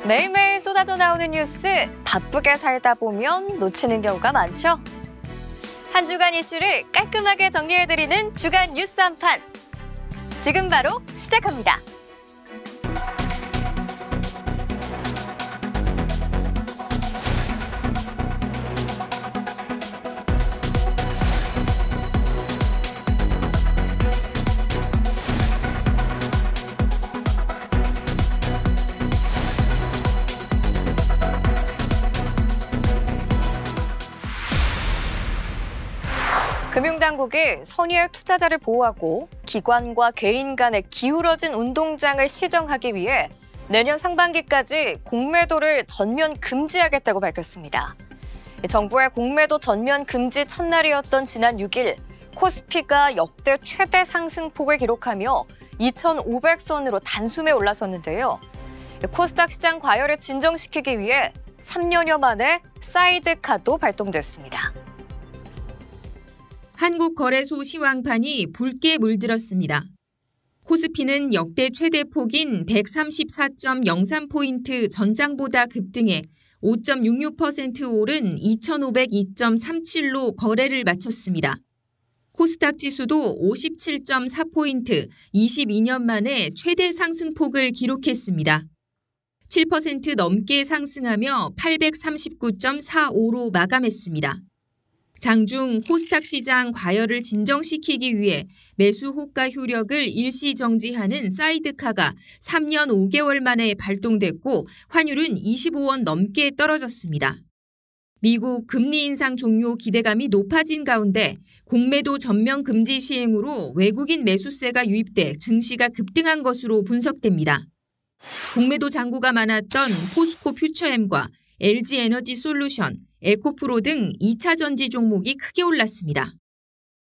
매일매일 쏟아져 나오는 뉴스, 바쁘게 살다 보면 놓치는 경우가 많죠? 한 주간 이슈를 깔끔하게 정리해드리는 주간 뉴스 한판. 지금 바로 시작합니다. 금융당국이 선의의 투자자를 보호하고 기관과 개인 간의 기울어진 운동장을 시정하기 위해 내년 상반기까지 공매도를 전면 금지하겠다고 밝혔습니다. 정부의 공매도 전면 금지 첫날이었던 지난 6일, 코스피가 역대 최대 상승폭을 기록하며 2,500선으로 단숨에 올라섰는데요. 코스닥 시장 과열을 진정시키기 위해 3년여 만에 사이드카도 발동됐습니다. 한국거래소 시황판이 붉게 물들었습니다. 코스피는 역대 최대폭인 134.03포인트 전장보다 급등해 5.66% 오른 2,502.37로 거래를 마쳤습니다. 코스닥 지수도 57.4포인트, 22년 만에 최대 상승폭을 기록했습니다. 7% 넘게 상승하며 839.45로 마감했습니다. 장중 코스닥 시장 과열을 진정시키기 위해 매수 호가 효력을 일시 정지하는 사이드카가 3년 5개월 만에 발동됐고 환율은 25원 넘게 떨어졌습니다. 미국 금리 인상 종료 기대감이 높아진 가운데 공매도 전면 금지 시행으로 외국인 매수세가 유입돼 증시가 급등한 것으로 분석됩니다. 공매도 잔고가 많았던 포스코 퓨처엠과 LG에너지솔루션, 에코프로 등 2차 전지 종목이 크게 올랐습니다.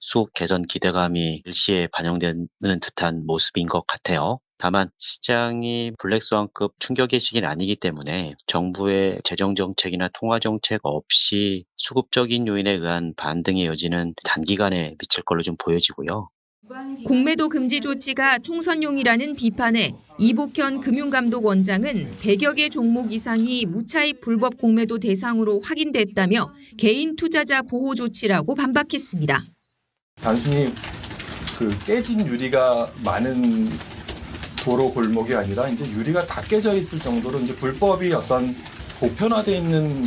수급 개선 기대감이 일시에 반영되는 듯한 모습인 것 같아요. 다만 시장이 블랙스완급 충격의 시기는 아니기 때문에 정부의 재정정책이나 통화정책 없이 수급적인 요인에 의한 반등의 여지는 단기간에 미칠 걸로 좀 보여지고요. 공매도 금지 조치가 총선용이라는 비판에 이복현 금융감독원장은 100여 개 종목 이상이 무차입 불법 공매도 대상으로 확인됐다며 개인 투자자 보호 조치라고 반박했습니다. 단순히 깨진 유리가 많은 도로 골목이 아니라 이제 유리가 다 깨져 있을 정도로 이제 불법이 어떤 보편화되어 있는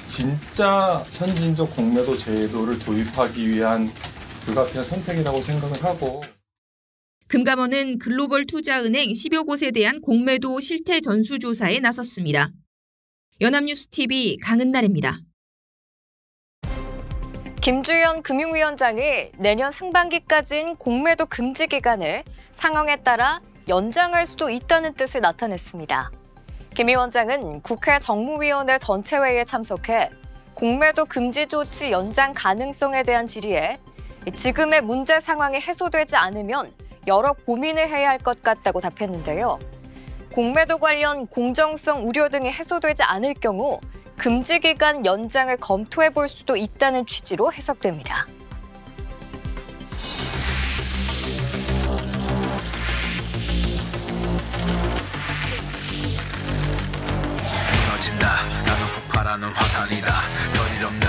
진짜 선진적 공매도 제도를 도입하기 위한 불가피한 선택이라고 생각을 하고. 금감원은 글로벌 투자은행 10여 곳에 대한 공매도 실태 전수조사에 나섰습니다. 연합뉴스TV 강은날입니다. 김주현 금융위원장이 내년 상반기까지인 공매도 금지 기간을 상황에 따라 연장할 수도 있다는 뜻을 나타냈습니다. 김 위원장은 국회 정무위원회 전체회의에 참석해 공매도 금지 조치 연장 가능성에 대한 질의에 지금의 문제 상황이 해소되지 않으면 여러 고민을 해야 할 것 같다고 답했는데요. 공매도 관련 공정성 우려 등이 해소되지 않을 경우 금지 기간 연장을 검토해 볼 수도 있다는 취지로 해석됩니다. 터진다. 나도 폭발하는 화산이다. 별일 없는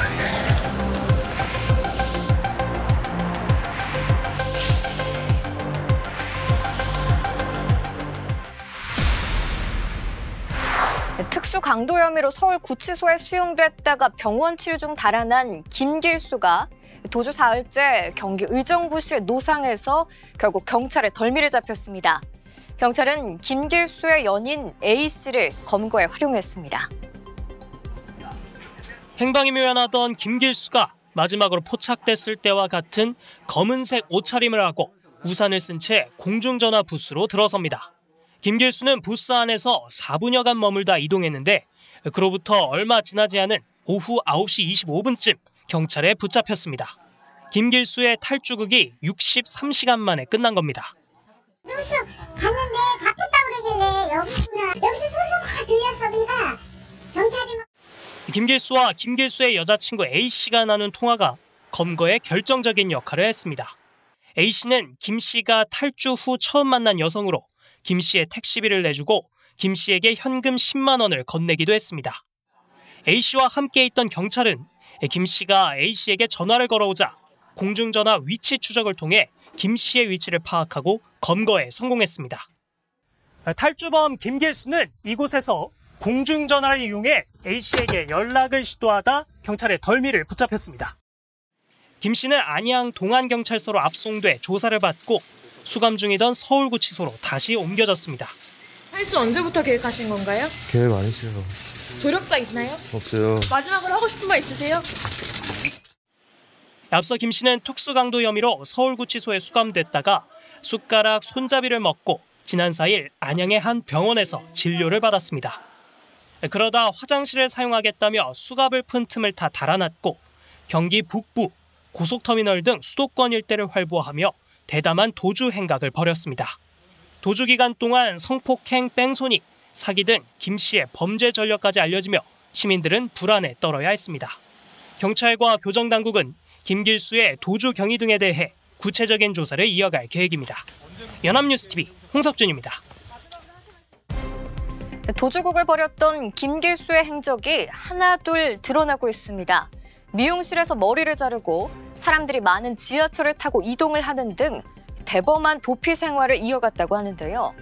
특수 강도 혐의로 서울 구치소에 수용됐다가 병원 치료 중 달아난 김길수가 도주 사흘째 경기 의정부시 노상에서 결국 경찰에 덜미를 잡혔습니다. 경찰은 김길수의 연인 A씨를 검거에 활용했습니다. 행방이 묘연하던 김길수가 마지막으로 포착됐을 때와 같은 검은색 옷차림을 하고 우산을 쓴 채 공중전화 부스로 들어섭니다. 김길수는 부스 안에서 4분여간 머물다 이동했는데 그로부터 얼마 지나지 않은 오후 9시 25분쯤 경찰에 붙잡혔습니다. 김길수의 탈주극이 63시간 만에 끝난 겁니다. 뉴스 갔는데 잡혔다고 그러길래 여기서 소리가 막 들렸어. 그러니까 경찰이 김길수와 김길수의 여자친구 A씨가 나눈 통화가 검거에 결정적인 역할을 했습니다. A씨는 김씨가 탈주 후 처음 만난 여성으로 김씨의 택시비를 내주고 김 씨에게 현금 10만 원을 건네기도 했습니다. A 씨와 함께 있던 경찰은 김 씨가 A 씨에게 전화를 걸어오자 공중전화 위치 추적을 통해 김 씨의 위치를 파악하고 검거에 성공했습니다. 탈주범 김길수는 이곳에서 공중전화를 이용해 A 씨에게 연락을 시도하다 경찰의 덜미를 붙잡혔습니다. 김 씨는 안양 동안경찰서로 압송돼 조사를 받고 수감 중이던 서울구치소로 다시 옮겨졌습니다. 탈주 언제부터 계획하신 건가요? 계획 안 했어요. 조력자 있나요? 없어요. 마지막으로 하고 싶은 말 있으세요? 앞서 김 씨는 특수강도 혐의로 서울구치소에 수감됐다가 숟가락 손잡이를 먹고 지난 4일 안양의 한 병원에서 진료를 받았습니다. 그러다 화장실을 사용하겠다며 수갑을 푼 틈을 타 달아났고 경기 북부, 고속터미널 등 수도권 일대를 활보하며 대담한 도주 행각을 벌였습니다. 도주 기간 동안 성폭행, 뺑소니, 사기 등 김 씨의 범죄 전력까지 알려지며 시민들은 불안에 떨어야 했습니다. 경찰과 교정당국은 김길수의 도주 경위 등에 대해 구체적인 조사를 이어갈 계획입니다. 연합뉴스TV 홍석준입니다. 도주국을 벌였던 김길수의 행적이 하나둘 드러나고 있습니다. 미용실에서 머리를 자르고 사람들이 많은 지하철을 타고 이동을 하는 등 대범한 도피 생활을 이어갔다고 하는데요.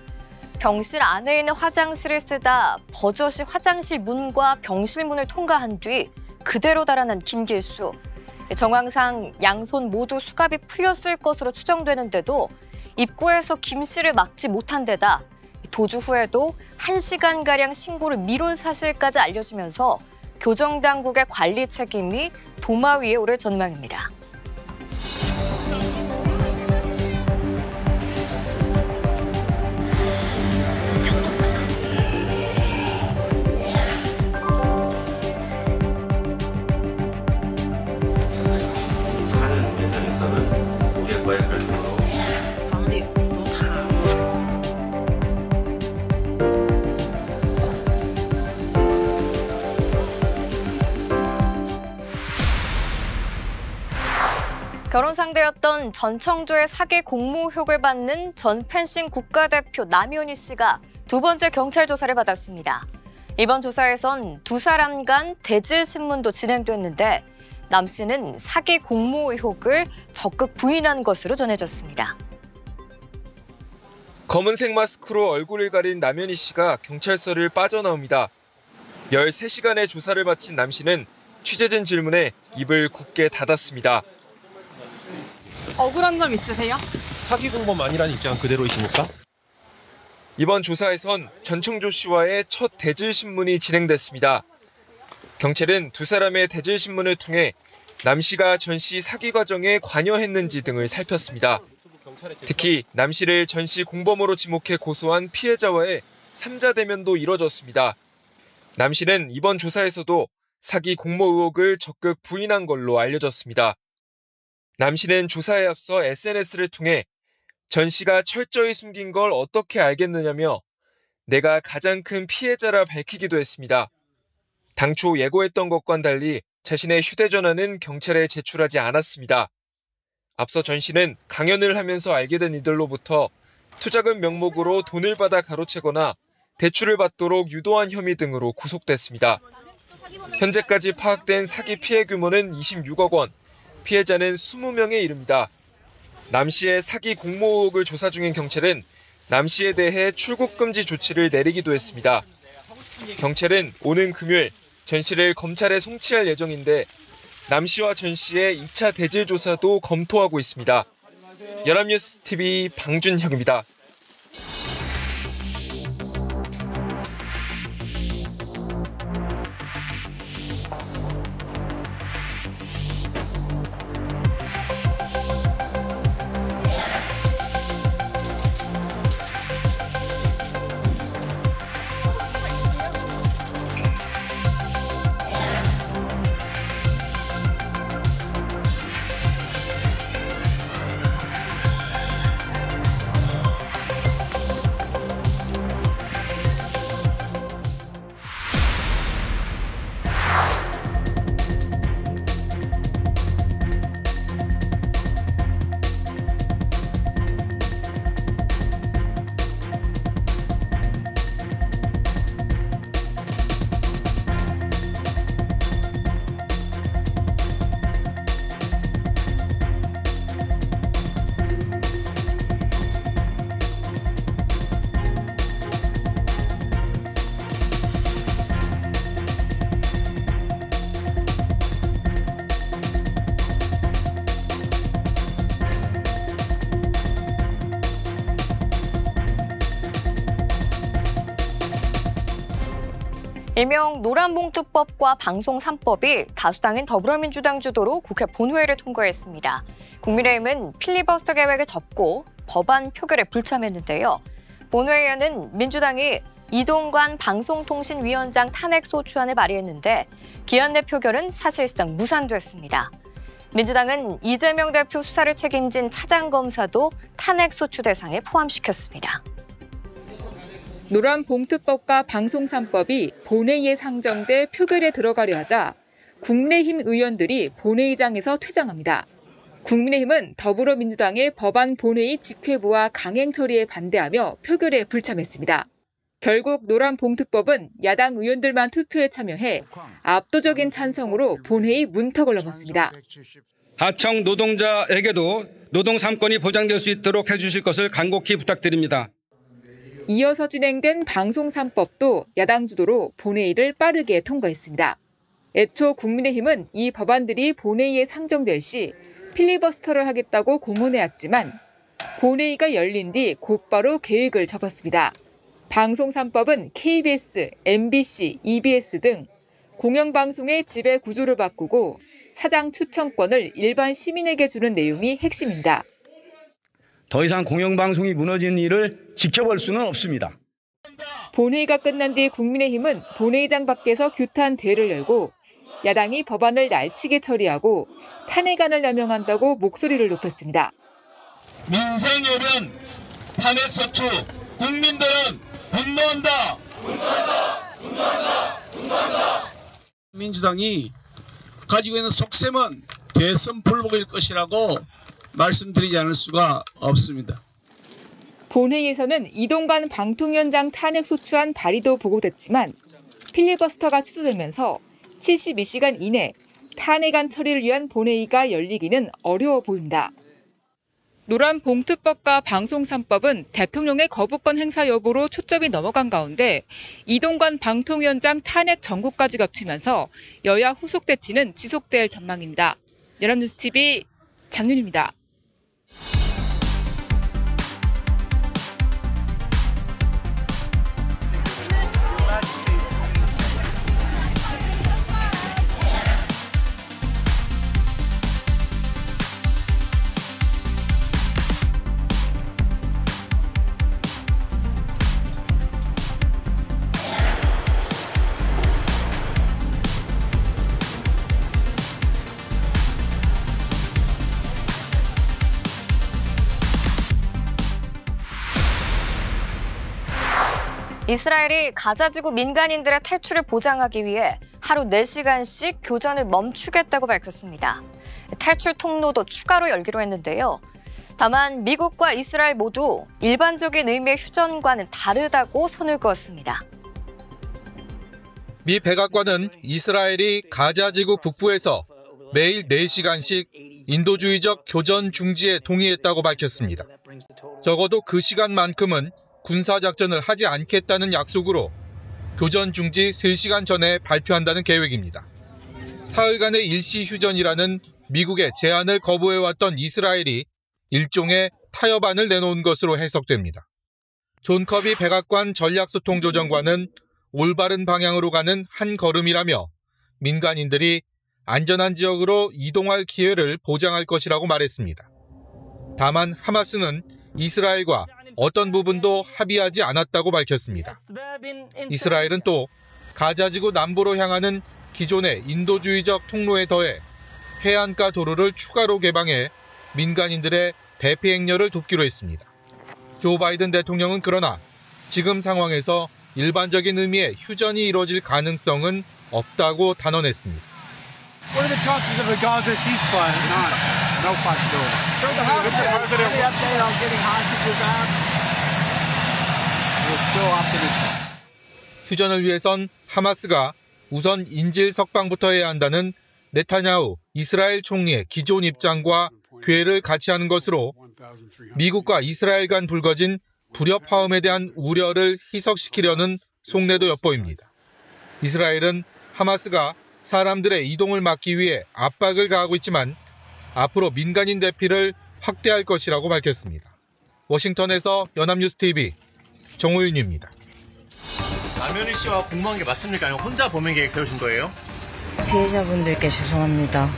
병실 안에 있는 화장실을 쓰다 버젓이 화장실 문과 병실 문을 통과한 뒤 그대로 달아난 김길수. 정황상 양손 모두 수갑이 풀렸을 것으로 추정되는데도 입구에서 김 씨를 막지 못한 데다 도주 후에도 1시간가량 신고를 미룬 사실까지 알려지면서 교정당국의 관리 책임이 도마 위에 오를 전망입니다. 결혼 상대였던 전청조의 사기 공모 의혹을 받는 전 펜싱 국가대표 남현희 씨가 두 번째 경찰 조사를 받았습니다. 이번 조사에선 두 사람 간 대질 신문도 진행됐는데 남 씨는 사기 공모 의혹을 적극 부인한 것으로 전해졌습니다. 검은색 마스크로 얼굴을 가린 남현희 씨가 경찰서를 빠져나옵니다. 13시간의 조사를 마친 남 씨는 취재진 질문에 입을 굳게 닫았습니다. 억울한 점 있으세요? 사기 공범 아니라는 입장은 그대로이십니까? 이번 조사에선 전청조 씨와의 첫 대질 신문이 진행됐습니다. 경찰은 두 사람의 대질 신문을 통해 남 씨가 전 씨 사기 과정에 관여했는지 등을 살폈습니다. 특히 남 씨를 전 씨 공범으로 지목해 고소한 피해자와의 3자 대면도 이뤄졌습니다. 남 씨는 이번 조사에서도 사기 공모 의혹을 적극 부인한 걸로 알려졌습니다. 남 씨는 조사에 앞서 SNS를 통해 전 씨가 철저히 숨긴 걸 어떻게 알겠느냐며 내가 가장 큰 피해자라 밝히기도 했습니다. 당초 예고했던 것과는 달리 자신의 휴대전화는 경찰에 제출하지 않았습니다. 앞서 전 씨는 강연을 하면서 알게 된 이들로부터 투자금 명목으로 돈을 받아 가로채거나 대출을 받도록 유도한 혐의 등으로 구속됐습니다. 현재까지 파악된 사기 피해 규모는 26억 원, 피해자는 20명에 이릅니다. 남 씨의 사기 공모 의혹을 조사 중인 경찰은 남 씨에 대해 출국 금지 조치를 내리기도 했습니다. 경찰은 오는 금요일 전 씨를 검찰에 송치할 예정인데 남 씨와 전 씨의 2차 대질 조사도 검토하고 있습니다. 연합뉴스TV 방준혁입니다. 일명 노란봉투법과 방송 3법이 다수당인 더불어민주당 주도로 국회 본회의를 통과했습니다. 국민의힘은 필리버스터 계획을 접고 법안 표결에 불참했는데요. 본회의에는 민주당이 이동관 방송통신위원장 탄핵소추안을 발의했는데 기한 내 표결은 사실상 무산됐습니다. 민주당은 이재명 대표 수사를 책임진 차장검사도 탄핵소추 대상에 포함시켰습니다. 노란봉투법과 방송 3법이 본회의에 상정돼 표결에 들어가려 하자 국민의힘 의원들이 본회의장에서 퇴장합니다. 국민의힘은 더불어민주당의 법안 본회의 직회부와 강행 처리에 반대하며 표결에 불참했습니다. 결국 노란봉투법은 야당 의원들만 투표에 참여해 압도적인 찬성으로 본회의 문턱을 넘었습니다. 하청 노동자에게도 노동 3권이 보장될 수 있도록 해주실 것을 간곡히 부탁드립니다. 이어서 진행된 방송 3법도 야당 주도로 본회의를 빠르게 통과했습니다. 애초 국민의힘은 이 법안들이 본회의에 상정될 시 필리버스터를 하겠다고 공언해왔지만 본회의가 열린 뒤 곧바로 계획을 접었습니다. 방송 3법은 KBS, MBC, EBS 등 공영방송의 지배 구조를 바꾸고 사장 추천권을 일반 시민에게 주는 내용이 핵심입니다. 더 이상 공영방송이 무너지는 일을 지켜볼 수는 없습니다. 본회의가 끝난 뒤 국민의힘은 본회의장 밖에서 규탄 대회를 열고 야당이 법안을 날치게 처리하고 탄핵안을 남용한다고 목소리를 높였습니다. 민생이면 탄핵소추, 국민들은 분노한다. 민주당이 가지고 있는 속셈은 대선 불복일 것이라고 말씀드리지 않을 수가 없습니다. 본회의에서는 이동관 방통위원장 탄핵소추안 발의도 보고됐지만 필리버스터가 취소되면서 72시간 이내 탄핵안 처리를 위한 본회의가 열리기는 어려워 보입니다. 노란봉투법과 방송 3법은 대통령의 거부권 행사 여부로 초점이 넘어간 가운데 이동관 방통위원장 탄핵 정국까지 겹치면서 여야 후속 대치는 지속될 전망입니다. 연합뉴스TV 장윤입니다. 이스라엘이 가자지구 민간인들의 탈출을 보장하기 위해 하루 4시간씩 교전을 멈추겠다고 밝혔습니다. 탈출 통로도 추가로 열기로 했는데요. 다만 미국과 이스라엘 모두 일반적인 의미의 휴전과는 다르다고 선을 그었습니다. 미 백악관은 이스라엘이 가자지구 북부에서 매일 4시간씩 인도주의적 교전 중지에 동의했다고 밝혔습니다. 적어도 그 시간만큼은 군사작전을 하지 않겠다는 약속으로 교전 중지 3시간 전에 발표한다는 계획입니다. 사흘간의 일시 휴전이라는 미국의 제안을 거부해왔던 이스라엘이 일종의 타협안을 내놓은 것으로 해석됩니다. 존 커비 백악관 전략소통조정관은 올바른 방향으로 가는 한 걸음이라며 민간인들이 안전한 지역으로 이동할 기회를 보장할 것이라고 말했습니다. 다만 하마스는 이스라엘과 어떤 부분도 합의하지 않았다고 밝혔습니다. 이스라엘은 또 가자지구 남부로 향하는 기존의 인도주의적 통로에 더해 해안가 도로를 추가로 개방해 민간인들의 대피 행렬을 돕기로 했습니다. 조 바이든 대통령은 그러나 지금 상황에서 일반적인 의미의 휴전이 이뤄질 가능성은 없다고 단언했습니다. What are the chances of a Gaza ceasefire? None. No possibility. Any update on getting hostages out? We're still optimistic. 휴전을 위해선 하마스가 우선 인질 석방부터 해야 한다는 네타냐후 이스라엘 총리의 기존 입장과 궤를 같이 하는 것으로 미국과 이스라엘 간 불거진 불협 화음에 대한 우려를 희석시키려는 속내도 엿보입니다. 이스라엘은 하마스가 사람들의 이동을 막기 위해 압박을 가하고 있지만 앞으로 민간인 대피를 확대할 것이라고 밝혔습니다. 워싱턴에서 연합뉴스TV 정호윤입니다. 남현희 씨와 공모한 게 맞습니까? 아니면 혼자 범행 계획 세우신 거예요? 피해자분들께 죄송합니다.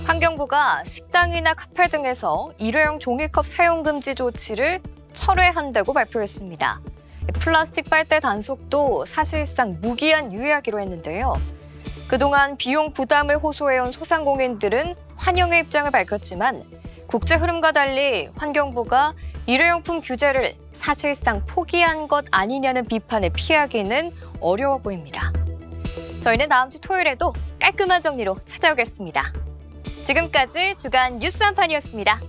환경부가 식당이나 카페 등에서 일회용 종이컵 사용 금지 조치를 철회한다고 발표했습니다. 플라스틱 빨대 단속도 사실상 무기한 유예하기로 했는데요. 그동안 비용 부담을 호소해온 소상공인들은 환영의 입장을 밝혔지만 국제 흐름과 달리 환경부가 일회용품 규제를 사실상 포기한 것 아니냐는 비판을 피하기는 어려워 보입니다. 저희는 다음 주 토요일에도 깔끔한 정리로 찾아오겠습니다. 지금까지 주간 뉴스 한판이었습니다.